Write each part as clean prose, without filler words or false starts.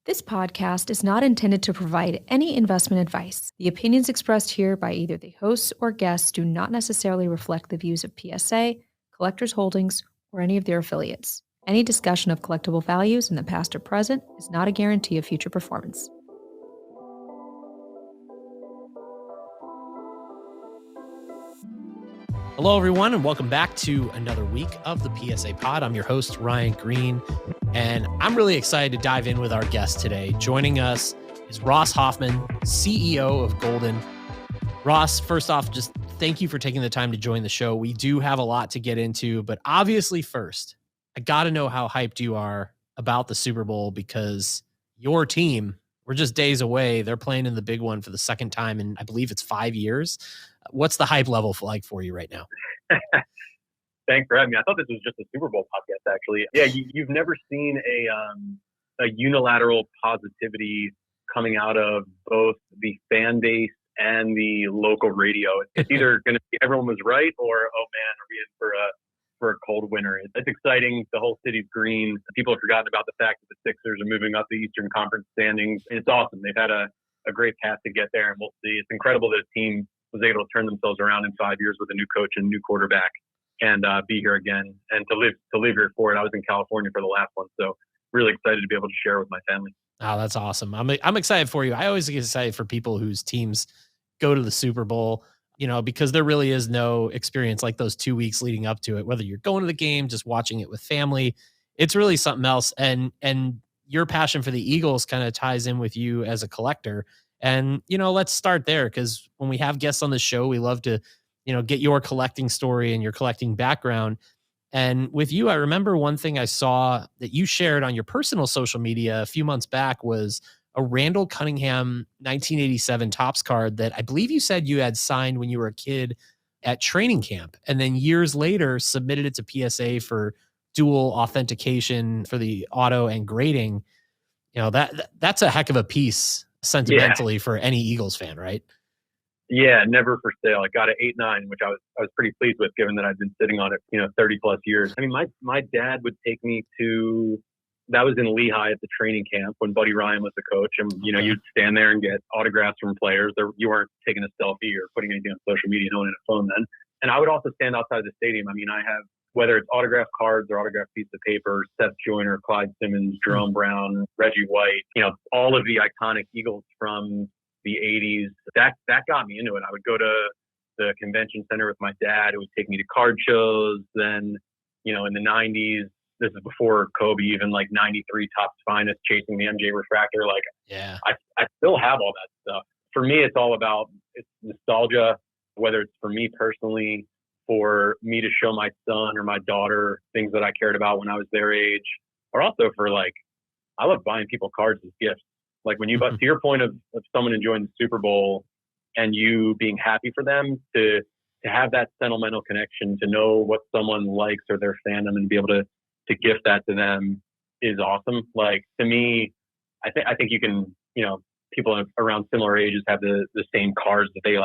This podcast is not intended to provide any investment advice. The opinions expressed here by either the hosts or guests do not necessarily reflect the views of PSA, Collectors Holdings, or any of their affiliates. Any discussion of collectible values in the past or present is not a guarantee of future performance. Hello, everyone, and welcome back to another week of the PSA Pod. I'm your host, Ryan Green, and I'm really excited to dive in with our guest today. Joining us is Ross Hoffman, CEO of Goldin. Ross, first off, just thank you for taking the time to join the show. We do have a lot to get into, but obviously first, I got to know how hyped you are about the Super Bowl because your team, we're just days away. They're playing in the big one for the second time in, I believe it's 5 years. What's the hype level like for you right now? Thanks for having me. I thought this was just a Super Bowl podcast, actually. Yeah, you've never seen a unilateral positivity coming out of both the fan base and the local radio. It's either going to be everyone was right or, oh man, are we in for a cold winter? It's exciting. The whole city's green. People have forgotten about the fact that the Sixers are moving up the Eastern Conference standings. And it's awesome. They've had a great path to get there, and we'll see. It's incredible that a team was able to turn themselves around in 5 years with a new coach and new quarterback and be here again and to live here for it. I was in California for the last one, so really excited to be able to share with my family. Oh, that's awesome. I'm excited for you. I always get excited for people whose teams go to the Super Bowl, because there really is no experience like those 2 weeks leading up to it, whether you're going to the game, just watching it with family. It's really something else. And your passion for the Eagles kind of ties in with you as a collector. And, let's start there because when we have guests on the show, we love to, get your collecting story and your collecting background. And with you, I remember one thing I saw that you shared on your personal social media a few months back was a Randall Cunningham 1987 Topps card that I believe you said you had signed when you were a kid at training camp. And then years later submitted it to PSA for dual authentication for the auto and grading. That's a heck of a piece sentimentally for any Eagles fan, right? Yeah, never for sale. I got an 8.9, which I was pretty pleased with, given that I've been sitting on it, 30 plus years. I mean, my dad would take me to, that was in Lehigh at the training camp when Buddy Ryan was the coach, and you'd stand there and get autographs from players. You weren't taking a selfie or putting anything on social media. No one had a phone then. And I would also stand outside the stadium. I mean, I have, whether it's autographed cards or autographed piece of paper, Seth Joyner, Clyde Simmons, Jerome Brown, Reggie White, all of the iconic Eagles from the 80s. That got me into it. I would go to the convention center with my dad. It would take me to card shows. Then, in the 90s, this is before Kobe, even like 93 Topps Finest, chasing the MJ refractor. Like, yeah, I still have all that stuff. For me, it's all about nostalgia, whether it's for me personally, for me to show my son or my daughter things that I cared about when I was their age, or also for I love buying people cards as gifts. Like when to your point of someone enjoying the Super Bowl and you being happy for them, to have that sentimental connection, to know what someone likes or their fandom and be able to gift that to them is awesome. Like, to me, I think you can, people around similar ages have the same cards that they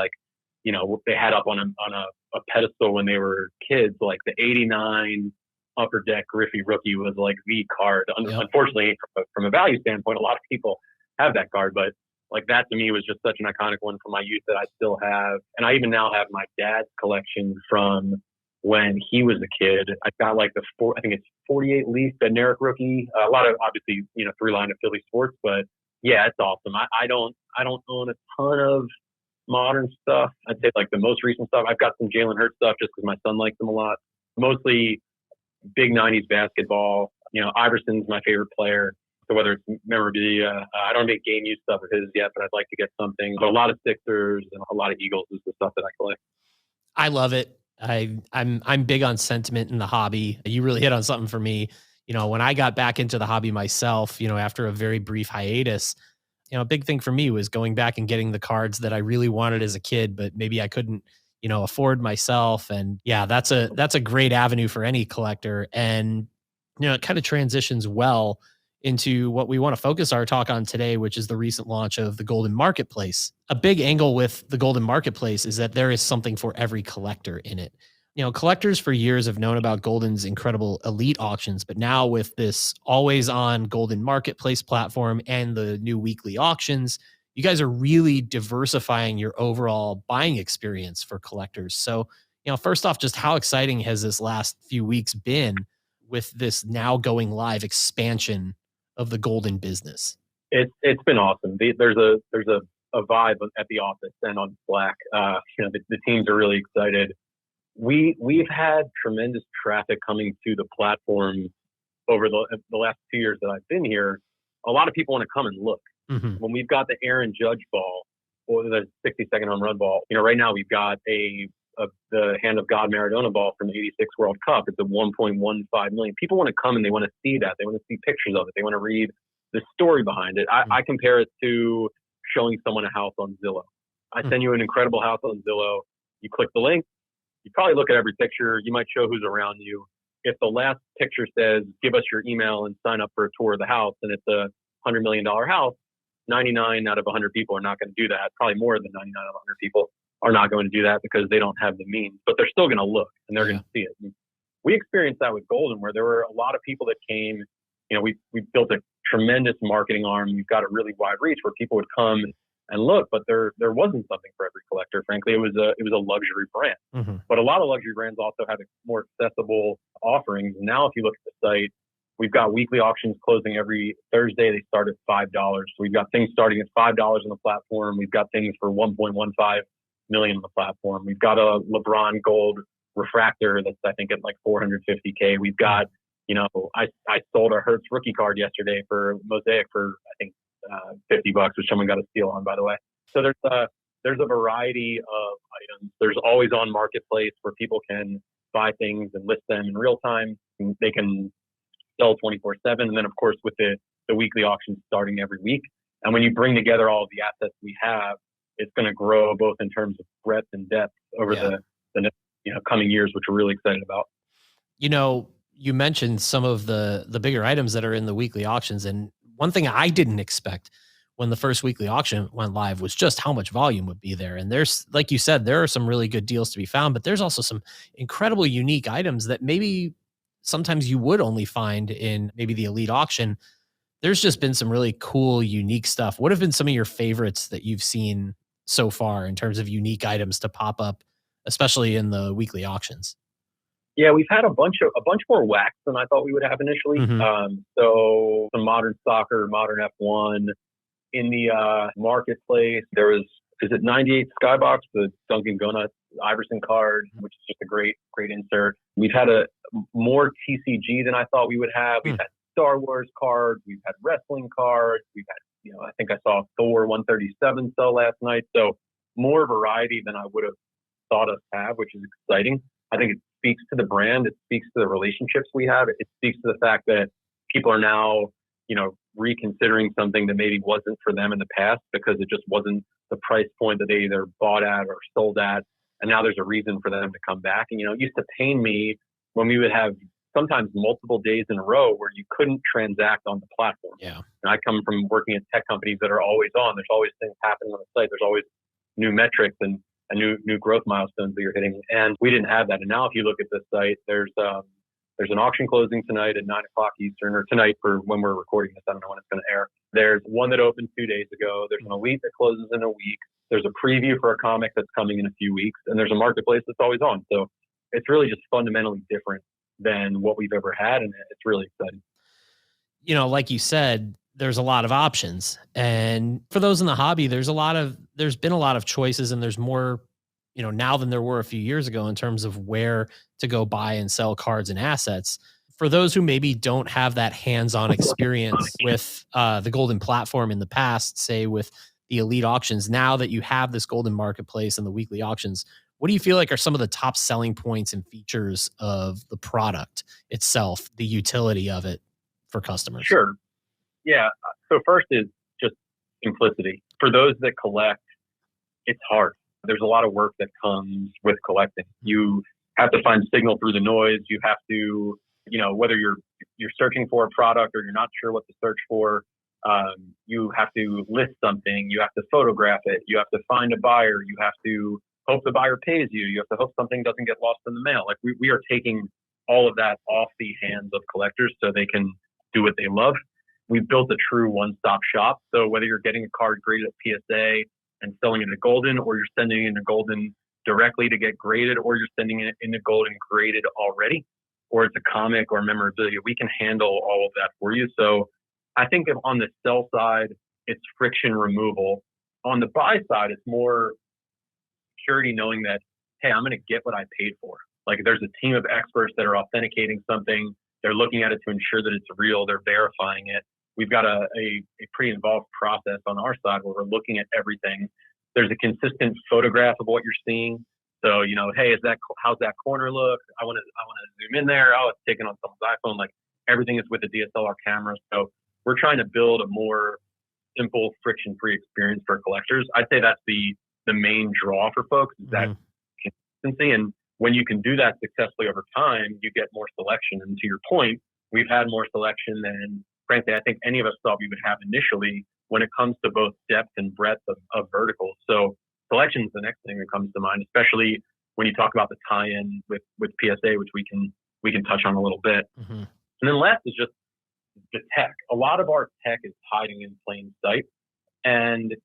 they had up on a pedestal when they were kids. Like the 89 Upper Deck Griffey rookie was like the card. Yep. Unfortunately, from a value standpoint, a lot of people have that card, but like that to me was just such an iconic one from my youth that I still have. And I even now have my dad's collection from when he was a kid. I've got I think it's 48 Leaf Bednarik rookie. A lot of, obviously, through line of Philly sports, but yeah, it's awesome. I don't own a ton of modern stuff. I'd say the most recent stuff. I've got some Jalen Hurts stuff just because my son likes them a lot. Mostly big 90s basketball. Iverson's my favorite player. So whether it's memorabilia, I don't make game use stuff of his yet, but I'd like to get something. But a lot of Sixers and a lot of Eagles is the stuff that I collect. I love it. I'm big on sentiment in the hobby. You really hit on something for me. When I got back into the hobby myself, after a very brief hiatus, a big thing for me was going back and getting the cards that I really wanted as a kid, but maybe I couldn't, afford myself. And yeah, that's a great avenue for any collector. And, it kind of transitions well into what we want to focus our talk on today, which is the recent launch of the Goldin Marketplace. A big angle with the Goldin Marketplace is that there is something for every collector in it. Collectors for years have known about Goldin's incredible elite auctions, but now with this always on Goldin Marketplace platform and the new weekly auctions, you guys are really diversifying your overall buying experience for collectors. So, first off, just how exciting has this last few weeks been with this now going live expansion of the Goldin business? It's been awesome. There's a vibe at the office and on Slack. The teams are really excited. We've had tremendous traffic coming to the platform over the last 2 years that I've been here. A lot of people want to come and look. Mm-hmm. When we've got the Aaron Judge ball or the 60-second home run ball, right now we've got the Hand of God Maradona ball from the '86 World Cup. It's a 1.15 million. People want to come and they want to see that. They want to see pictures of it. They want to read the story behind it. I compare it to showing someone a house on Zillow. I send you an incredible house on Zillow. You click the link. You probably look at every picture. You might show who's around you. If the last picture says, give us your email and sign up for a tour of the house, and it's a $100 million house, 99 out of 100 people are not going to do that. Probably more than 99 out of 100 people are not going to do that because they don't have the means, but they're still going to look and they're going to see it. And we experienced that with Goldin, where there were a lot of people that came. We built a tremendous marketing arm. We've got a really wide reach where people would come and look, but there wasn't something for every collector. Frankly, it was a luxury brand. Mm-hmm. But a lot of luxury brands also have more accessible offerings. Now, if you look at the site, we've got weekly auctions closing every Thursday. They start at $5. So we've got things starting at $5 on the platform. We've got things for $1.15 million on the platform. We've got a LeBron gold refractor that's I think at like $450K. We've got, I sold a Hertz rookie card yesterday for Mosaic for I think $50, which someone got a steal on, by the way. So there's a variety of items. There's always on marketplace where people can buy things and list them in real time. They can sell 24/7, and then of course with the weekly auctions starting every week. And when you bring together all of the assets we have, it's going to grow both in terms of breadth and depth over the next coming years, which we're really excited about. You mentioned some of the bigger items that are in the weekly auctions, and one thing I didn't expect when the first weekly auction went live was just how much volume would be there. And there's, like you said, there are some really good deals to be found, but there's also some incredible unique items that maybe sometimes you would only find in maybe the elite auction. There's just been some really cool, unique stuff. What have been some of your favorites that you've seen so far in terms of unique items to pop up, especially in the weekly auctions? Yeah, we've had a bunch more wax than I thought we would have initially. Mm-hmm. So some modern soccer, modern F1 in the marketplace. There was, is it 98 Skybox, the Duncan Gunnuts Iverson card, which is just a great insert. We've had a more TCG than I thought we would have. We've had Star Wars cards. We've had wrestling cards. We've had, I think I saw Thor 137 sell last night. So more variety than I would have thought us have, which is exciting. I think it speaks to the brand. It speaks to the relationships we have. It speaks to the fact that people are now, reconsidering something that maybe wasn't for them in the past because it just wasn't the price point that they either bought at or sold at. And now there's a reason for them to come back. And, it used to pain me when we would have sometimes multiple days in a row where you couldn't transact on the platform. Yeah. And I come from working at tech companies that are always on. There's always things happening on the site. There's always new metrics and new growth milestones that you're hitting. And we didn't have that. And now if you look at the site, there's an auction closing tonight at 9:00 Eastern, or tonight for when we're recording this. I don't know when it's going to air. There's one that opened 2 days ago. There's an elite that closes in a week. There's a preview for a comic that's coming in a few weeks. And there's a marketplace that's always on. So it's really just fundamentally different than what we've ever had. And it's really exciting. Like you said, there's a lot of options. And for those in the hobby, there's been a lot of choices, and there's more, now than there were a few years ago in terms of where to go buy and sell cards and assets. For those who maybe don't have that hands-on experience with the Goldin platform in the past, say with the elite auctions, now that you have this Goldin Marketplace and the weekly auctions, what do you feel like are some of the top selling points and features of the product itself, the utility of it for customers? Sure. Yeah. So first is just simplicity. For those that collect, it's hard. There's a lot of work that comes with collecting. You have to find signal through the noise. You have to, whether you're searching for a product or you're not sure what to search for, you have to list something. You have to photograph it. You have to find a buyer. You have to hope the buyer pays you. You have to hope something doesn't get lost in the mail. Like we are taking all of that off the hands of collectors so they can do what they love. We've built a true one-stop shop. So whether you're getting a card graded at PSA and selling it at Goldin, or you're sending it into Goldin directly to get graded, or you're sending it into Goldin graded already, or it's a comic or memorabilia, we can handle all of that for you. So I think if on the sell side, it's friction removal. On the buy side, it's more security, knowing that, hey, I'm going to get what I paid for. Like there's a team of experts that are authenticating something. They're looking at it to ensure that it's real. They're verifying it. We've got a pretty involved process on our side where we're looking at everything. There's a consistent photograph of what you're seeing. So, you know, hey, how's that corner look? I want to zoom in there. Oh, it's taken on someone's iPhone. Like everything is with a DSLR camera. So we're trying to build a more simple, friction-free experience for collectors. I'd say that's the main draw for folks, is that consistency. And when you can do that successfully over time, you get more selection. And to your point, we've had more selection than, frankly, I think any of us thought we would have initially when it comes to both depth and breadth of verticals. So selection is the next thing that comes to mind, especially when you talk about the tie-in with PSA, which we can touch on a little bit. Mm-hmm. And then last is just the tech. A lot of our tech is hiding in plain sight. And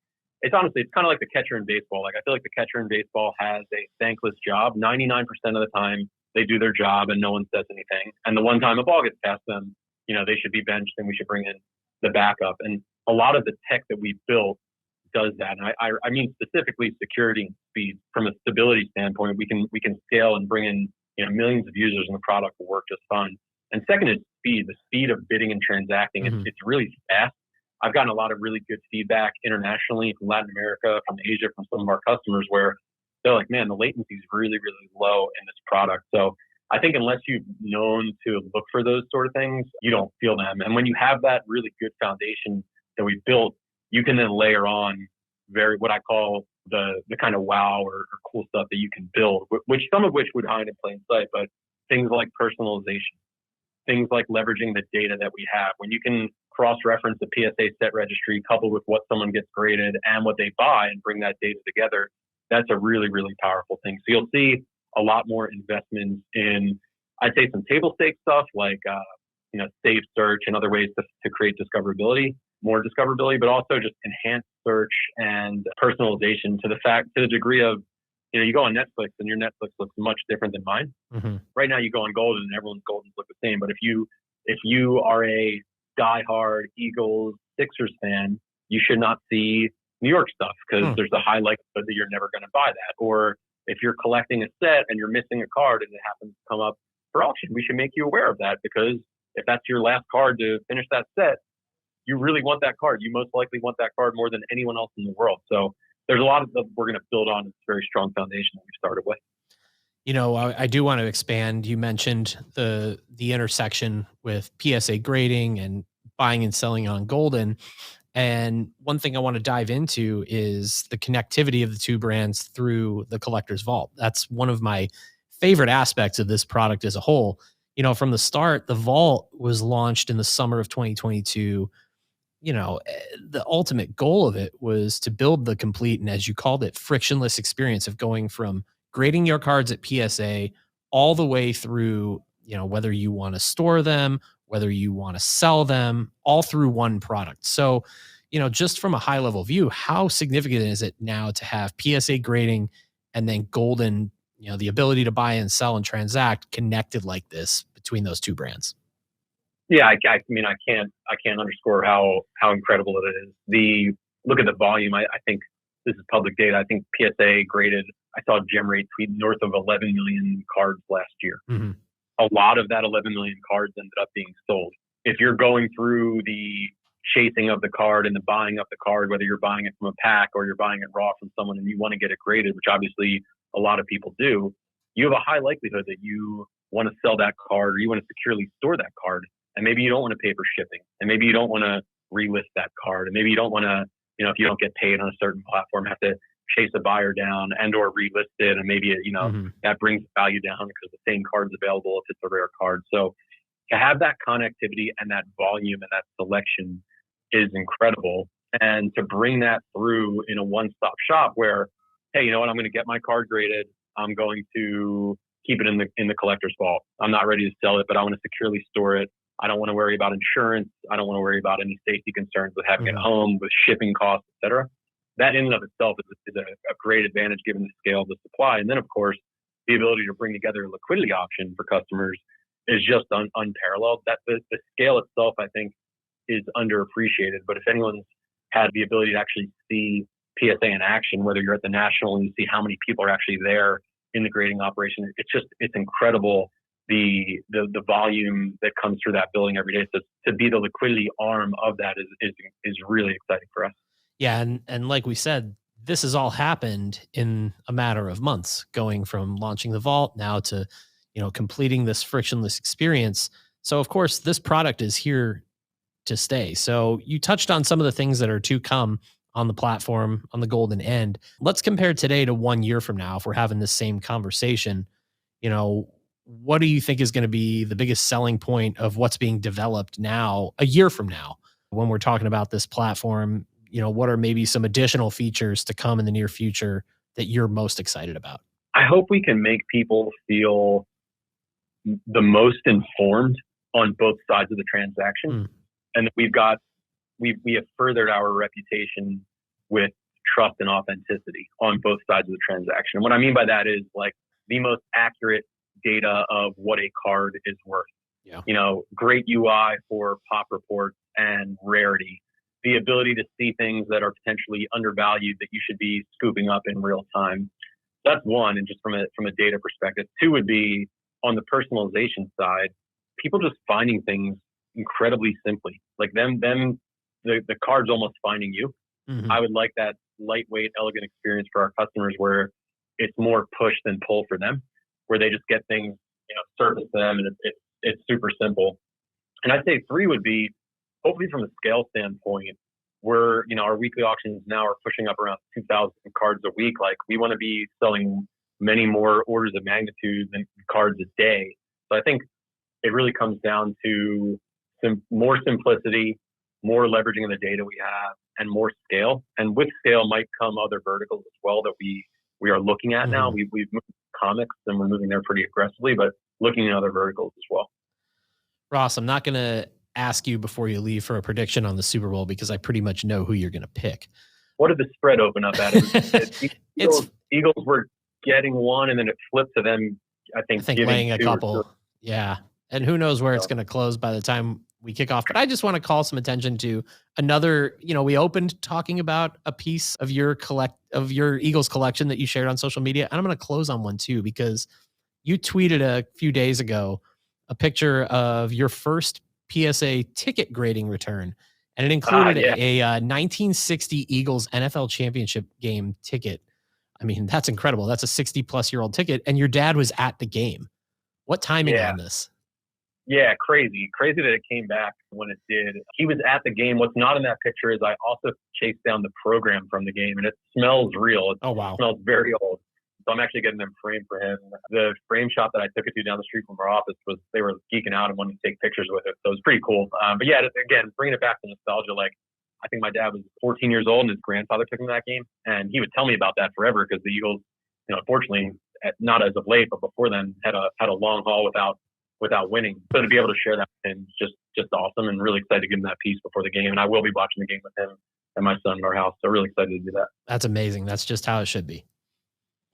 it's kind of like the catcher in baseball. Like I feel like the catcher in baseball has a thankless job. 99% of the time they do their job and no one says anything. And the one time a ball gets past them, you know, they should be benched and we should bring in the backup. And a lot of the tech that we built does that. And I mean specifically security and speed. From a stability standpoint, we can scale and bring in, you know, millions of users and the product will work just fine. And second is speed. The speed of bidding and transacting. Mm-hmm. It's really fast. I've gotten a lot of really good feedback internationally from Latin America, from Asia, from some of our customers where they're like, man, the latency is really, really low in this product. So I think unless you've known to look for those sort of things, you don't feel them. And when you have that really good foundation that we built, you can then layer on what I call the kind of wow or cool stuff that you can build, which some of which would hide in plain sight, but things like personalization, things like leveraging the data that we have. When you can cross-reference the PSA set registry coupled with what someone gets graded and what they buy and bring that data together, that's a really, really powerful thing. So you'll see a lot more investments in, I'd say, some table stakes stuff like, safe search and other ways to create more discoverability, but also just enhanced search and personalization to the degree of, you know, you go on Netflix and your Netflix looks much different than mine. Mm-hmm. Right now you go on Goldin and everyone's Goldins look the same. But if you are a diehard Eagles Sixers fan, you should not see New York stuff because there's a high likelihood that you're never going to buy that. Or if you're collecting a set and you're missing a card and it happens to come up for auction, we should make you aware of that, because if that's your last card to finish that set, you really want that card. You most likely want that card more than anyone else in the world. So there's a lot of stuff we're going to build on. It's a very strong foundation that we started with. You know, I do want to expand. You mentioned the intersection with PSA grading and buying and selling on Goldin. And one thing I want to dive into is the connectivity of the two brands through the Collector's Vault. That's one of my favorite aspects of this product as a whole. You know, from the start, the Vault was launched in the summer of 2022. You know, the ultimate goal of it was to build the complete, and as you called it, frictionless experience of going from grading your cards at PSA all the way through, you know, whether you want to store them, whether you want to sell them, all through one product. So, you know, just from a high level view, how significant is it now to have PSA grading and then Goldin, you know, the ability to buy and sell and transact connected like this between those two brands? Yeah, I mean, I can't underscore how incredible it is. Look at the volume. I think this is public data. I think PSA graded, I saw Gem Rate tweet north of 11 million cards last year. Mm-hmm. A lot of that 11 million cards ended up being sold. If you're going through the chasing of the card and the buying of the card, whether you're buying it from a pack or you're buying it raw from someone and you want to get it graded, which obviously a lot of people do, you have a high likelihood that you want to sell that card or you want to securely store that card. And maybe you don't want to pay for shipping. And maybe you don't want to relist that card. And maybe you don't want to, you know, if you don't get paid on a certain platform, have to chase a buyer down and or relist it. And maybe, that brings value down because the same card's available if it's a rare card. So to have that connectivity and that volume and that selection is incredible. And to bring that through in a one-stop shop where hey, you know what? I'm going to get my card graded. I'm going to keep it in the collector's vault. I'm not ready to sell it, but I want to securely store it. I don't want to worry about insurance. I don't want to worry about any safety concerns with having it home, with shipping costs, et cetera. That in and of itself is a great advantage given the scale of the supply. And then, of course, the ability to bring together a liquidity option for customers is just unparalleled. That the scale itself, I think, is underappreciated. But if anyone's had the ability to actually see PSA in action, whether you're at the National and you see how many people are actually there in the grading operation, it's incredible the volume that comes through that building every day. So to be the liquidity arm of that is really exciting for us. Yeah, and like we said, this has all happened in a matter of months, going from launching the vault now to, completing this frictionless experience. So of course, this product is here to stay. So you touched on some of the things that are to come on the platform on the Goldin end. Let's compare today to 1 year from now. If we're having this same conversation, what do you think is going to be the biggest selling point of what's being developed now, a year from now, when we're talking about this platform? What are maybe some additional features to come in the near future that you're most excited about? I hope we can make people feel the most informed on both sides of the transaction. And that we have furthered our reputation with trust and authenticity on both sides of the transaction. And what I mean by that is like the most accurate data of what a card is worth. Yeah. Great UI for pop reports and rarity. The ability to see things that are potentially undervalued that you should be scooping up in real time. That's one, and just from a data perspective. Two would be on the personalization side, people just finding things incredibly simply. Like the card's almost finding you. Mm-hmm. I would like that lightweight, elegant experience for our customers where it's more push than pull for them, where they just get things, surfaced to them, and it's super simple. And I'd say three would be, hopefully from a scale standpoint, where, our weekly auctions now are pushing up around 2,000 cards a week. Like we want to be selling many more orders of magnitude than cards a day. So I think it really comes down to more simplicity, more leveraging of the data we have, and more scale. And with scale might come other verticals as well that we are looking at now. We've moved comics and we're moving there pretty aggressively, but looking at other verticals as well. Ross, I'm not going to ask you before you leave for a prediction on the Super Bowl because I pretty much know who you're going to pick. What did the spread open up at? Eagles were getting one, and then it flipped to them, I think laying a couple. Yeah. And who knows where it's going to close by the time we kick off. But I just want to call some attention to another, we opened talking about a piece of your Eagles collection that you shared on social media. And I'm going to close on one too, because you tweeted a few days ago a picture of your first PSA ticket grading return. And it included a 1960 Eagles NFL championship game ticket. I mean, that's incredible. That's a 60-plus-year-old ticket. And your dad was at the game. What timing on this? Yeah, crazy that it came back when it did. He was at the game. What's not in that picture is I also chased down the program from the game, and it smells real. It smells very old. So I'm actually getting them framed for him. The frame shop that I took it to down the street from our office they were geeking out and wanted to take pictures with it. So it was pretty cool. But yeah, again, bringing it back to nostalgia, like I think my dad was 14 years old and his grandfather took him to that game. And he would tell me about that forever because the Eagles, unfortunately, not as of late, but before then had a long haul without winning. So to be able to share that with him is just awesome, and really excited to give him that piece before the game. And I will be watching the game with him and my son in our house. So really excited to do that. That's amazing. That's just how it should be.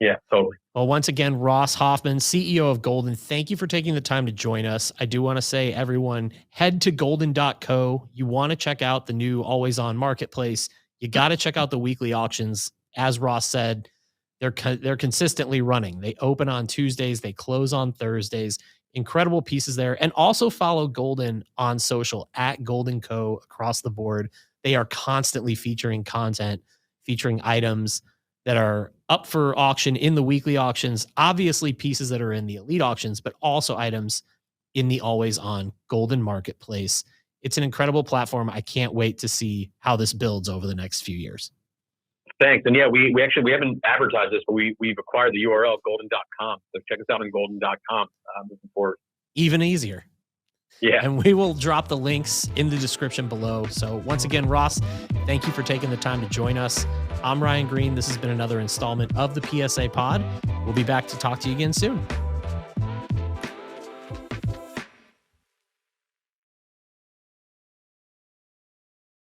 Yeah, totally. Well, once again, Ross Hoffman, CEO of Goldin, thank you for taking the time to join us. I do want to say, everyone, head to goldin.co. You want to check out the new Always On Marketplace. You got to check out the weekly auctions. As Ross said, they're consistently running. They open on Tuesdays. They close on Thursdays. Incredible pieces there. And also follow Goldin on social at Goldin Co. across the board. They are constantly featuring content, featuring items that are up for auction in the weekly auctions, obviously pieces that are in the elite auctions, but also items in the Always On Goldin Marketplace. It's an incredible platform. I can't wait to see how this builds over the next few years. Thanks. And yeah, we haven't advertised this, but we've acquired the URL goldin.com. So check us out on goldin.com moving forward. Even easier. Yeah. And we will drop the links in the description below. So once again, Ross, thank you for taking the time to join us. I'm Ryan Green. This has been another installment of the PSA Pod. We'll be back to talk to you again soon.